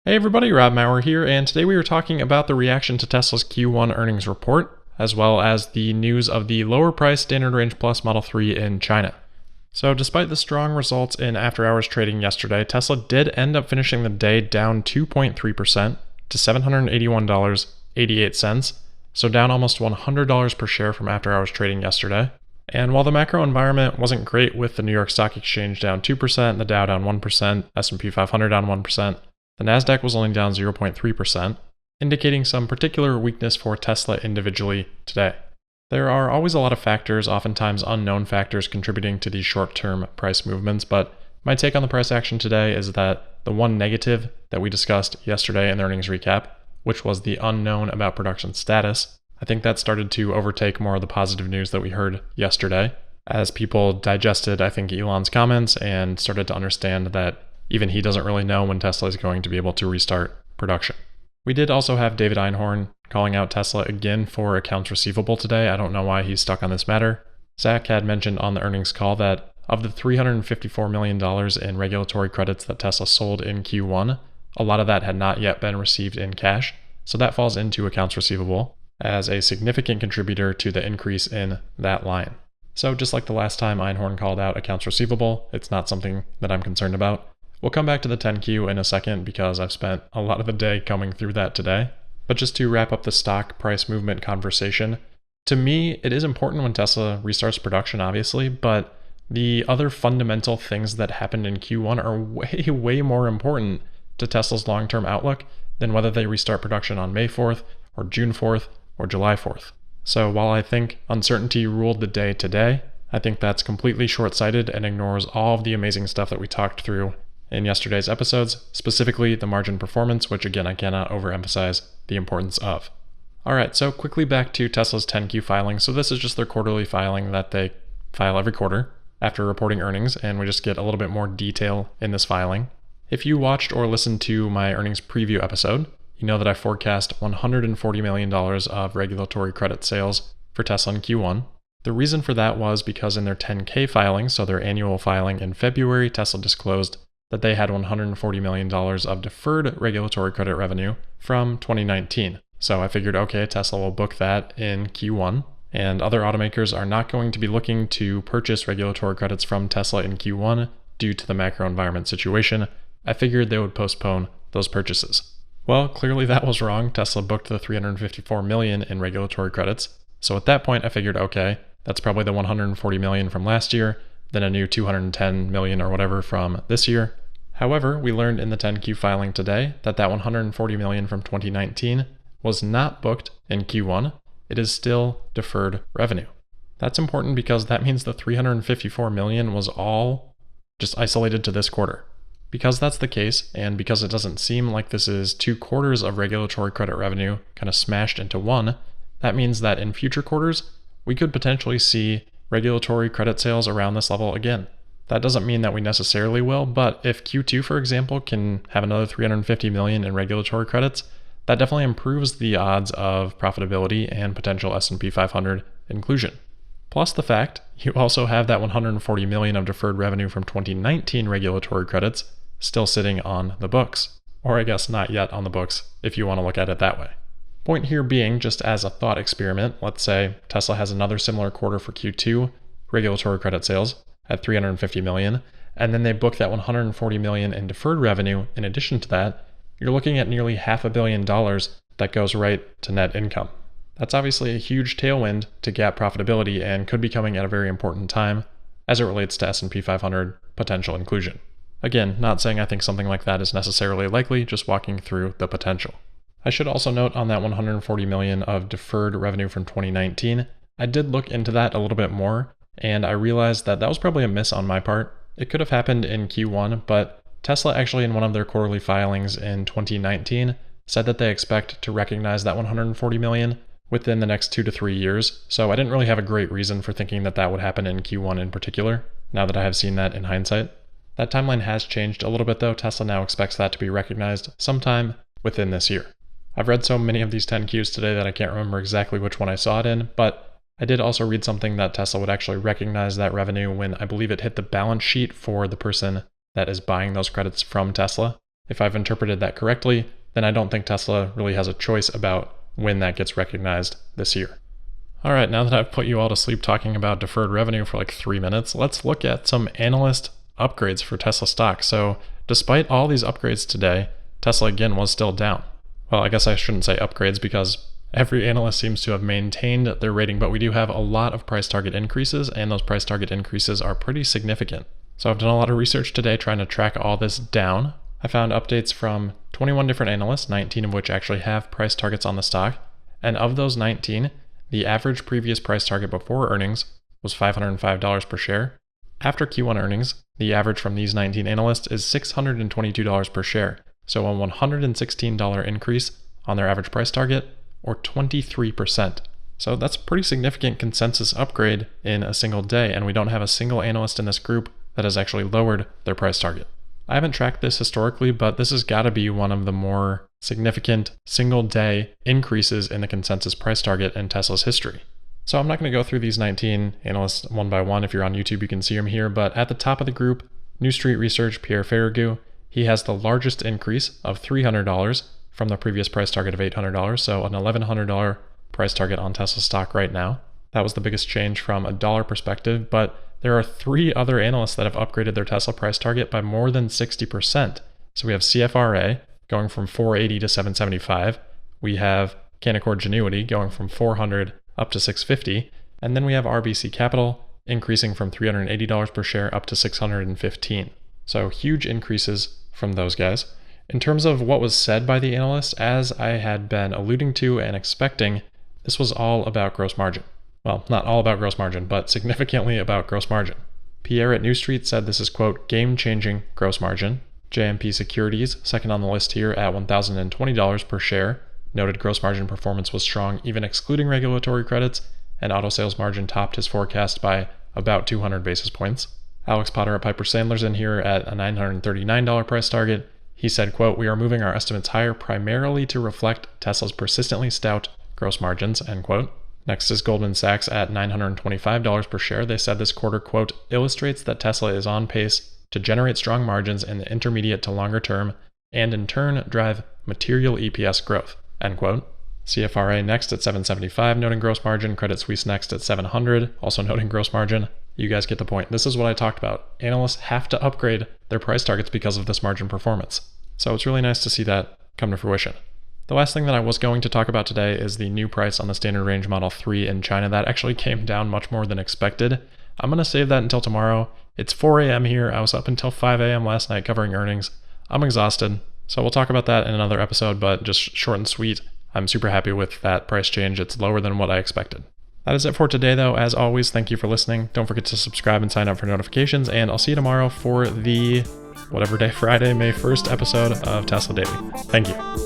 Hey everybody, Rob Maurer here, and today we are talking about the reaction to Tesla's Q1 earnings report, as well as the news of the lower price Standard Range Plus Model 3 in China. So despite the strong results in after-hours trading yesterday, Tesla did end up finishing the day down 2.3% to $781.88, so down almost $100 per share from after-hours trading yesterday. And while the macro environment wasn't great with the New York Stock Exchange down 2%, the Dow down 1%, S&P 500 down 1%, the Nasdaq was only down 0.3%, indicating some particular weakness for Tesla individually today. There are always a lot of factors, oftentimes unknown factors, contributing to these short-term price movements, but my take on the price action today is that the one negative that we discussed yesterday in the earnings recap, which was the unknown about production status, I think that started to overtake more of the positive news that we heard yesterday, as people digested, I think, Elon's comments and started to understand that even he doesn't really know when Tesla is going to be able to restart production. We did also have David Einhorn calling out Tesla again for accounts receivable today. I don't know why he's stuck on this matter. Zach had mentioned on the earnings call that of the $354 million in regulatory credits that Tesla sold in Q1, a lot of that had not yet been received in cash, so that falls into accounts receivable as a significant contributor to the increase in that line. So just like the last time Einhorn called out accounts receivable, it's not something that I'm concerned about. We'll come back to the 10Q in a second because I've spent a lot of the day coming through that today. But just to wrap up the stock price movement conversation, to me, it is important when Tesla restarts production, obviously, but the other fundamental things that happened in Q1 are way, way more important to Tesla's long-term outlook than whether they restart production on May 4th or June 4th or July 4th. So while I think uncertainty ruled the day today, I think that's completely short-sighted and ignores all of the amazing stuff that we talked through in yesterday's episodes, specifically the margin performance, which again, I cannot overemphasize the importance of. All right, so quickly back to Tesla's 10Q filing. So this is just their quarterly filing that they file every quarter after reporting earnings, and we just get a little bit more detail in this filing. If you watched or listened to my earnings preview episode, you know that I forecast $140 million of regulatory credit sales for Tesla in Q1. The reason for that was because in their 10K filing, so their annual filing in February, Tesla disclosed that they had $140 million of deferred regulatory credit revenue from 2019. So I figured, okay, Tesla will book that in Q1, and other automakers are not going to be looking to purchase regulatory credits from Tesla in Q1 due to the macro environment situation. I figured they would postpone those purchases. Well, clearly that was wrong. Tesla booked the $354 million in regulatory credits. So at that point, I figured, okay, that's probably the $140 million from last year, then a new $210 million or whatever from this year. However, we learned in the 10Q filing today that that $140 million from 2019 was not booked in Q1. It is still deferred revenue. That's important because that means the $354 million was all just isolated to this quarter. Because that's the case, and because it doesn't seem like this is 2 quarters of regulatory credit revenue kind of smashed into one, that means that in future quarters, we could potentially see regulatory credit sales around this level again. That doesn't mean that we necessarily will, but if Q2, for example, can have another $350 million in regulatory credits, that definitely improves the odds of profitability and potential S&P 500 inclusion. Plus the fact you also have that $140 million of deferred revenue from 2019 regulatory credits still sitting on the books. Or I guess not yet on the books, if you want to look at it that way. Point here being, just as a thought experiment, let's say Tesla has another similar quarter for Q2 regulatory credit sales at $350 million, and then they book that $140 million in deferred revenue. In addition to that, you're looking at nearly $500 million that goes right to net income. That's obviously a huge tailwind to GAAP profitability and could be coming at a very important time as it relates to S&P 500 potential inclusion. Again, not saying I think something like that is necessarily likely, just walking through the potential. I should also note on that $140 million of deferred revenue from 2019, I did look into that a little bit more, and I realized that that was probably a miss on my part. It could have happened in Q1, but Tesla actually in one of their quarterly filings in 2019 said that they expect to recognize that $140 million within the next 2 to 3 years. So I didn't really have a great reason for thinking that that would happen in Q1 in particular, now that I have seen that in hindsight. That timeline has changed a little bit though. Tesla now expects that to be recognized sometime within this year. I've read so many of these 10Qs today that I can't remember exactly which one I saw it in, but I did also read something that Tesla would actually recognize that revenue when I believe it hit the balance sheet for the person that is buying those credits from Tesla. If I've interpreted that correctly, then I don't think Tesla really has a choice about when that gets recognized this year. All right, now that I've put you all to sleep talking about deferred revenue for like 3 minutes, let's look at some analyst upgrades for Tesla stock. So despite all these upgrades today, Tesla again was still down. Well, I guess I shouldn't say upgrades because every analyst seems to have maintained their rating, but we do have a lot of price target increases, and those price target increases are pretty significant. So I've done a lot of research today trying to track all this down. I found updates from 21 different analysts, 19 of which actually have price targets on the stock. And of those 19, the average previous price target before earnings was $505 per share. After Q1 earnings, the average from these 19 analysts is $622 per share. So a $116 increase on their average price target, or 23%. So that's a pretty significant consensus upgrade in a single day, and we don't have a single analyst in this group that has actually lowered their price target. I haven't tracked this historically, but this has got to be one of the more significant single day increases in the consensus price target in Tesla's history. So I'm not going to go through these 19 analysts one by one. If you're on YouTube, you can see them here, but at the top of the group, New Street Research, Pierre Ferragu, he has the largest increase of $300 from the previous price target of $800, so an $1,100 price target on Tesla stock right now. That was the biggest change from a dollar perspective, but there are 3 other analysts that have upgraded their Tesla price target by more than 60%. So we have CFRA going from 480 to 775. We have Canaccord Genuity going from 400 up to 650. And then we have RBC Capital increasing from $380 per share up to $615. So huge increases from those guys. In terms of what was said by the analysts, as I had been alluding to and expecting, this was all about gross margin. Well, not all about gross margin, but significantly about gross margin. Pierre at New Street said this is, quote, game-changing gross margin. JMP Securities, second on the list here at $1,020 per share, noted gross margin performance was strong even excluding regulatory credits, and auto sales margin topped his forecast by about 200 basis points. Alex Potter at Piper Sandler's in here at a $939 price target. He said, quote, we are moving our estimates higher primarily to reflect Tesla's persistently stout gross margins, end quote. Next is Goldman Sachs at $925 per share. They said this quarter, quote, illustrates that Tesla is on pace to generate strong margins in the intermediate to longer term and in turn drive material EPS growth, end quote. CFRA next at $775, noting gross margin. Credit Suisse next at $700, also noting gross margin. You guys get the point. This is what I talked about. Analysts have to upgrade their price targets because of this margin performance. So it's really nice to see that come to fruition. The last thing that I was going to talk about today is the new price on the standard range Model 3 in China. That actually came down much more than expected. I'm going to save that until tomorrow. It's 4 a.m. here. I was up until 5 a.m. last night covering earnings. I'm exhausted. So we'll talk about that in another episode, but just short and sweet. I'm super happy with that price change. It's lower than what I expected. That is it for today, though. As always, thank you for listening. Don't forget to subscribe and sign up for notifications, and I'll see you tomorrow for the whatever day, Friday, May 1st episode of Tesla Daily. Thank you.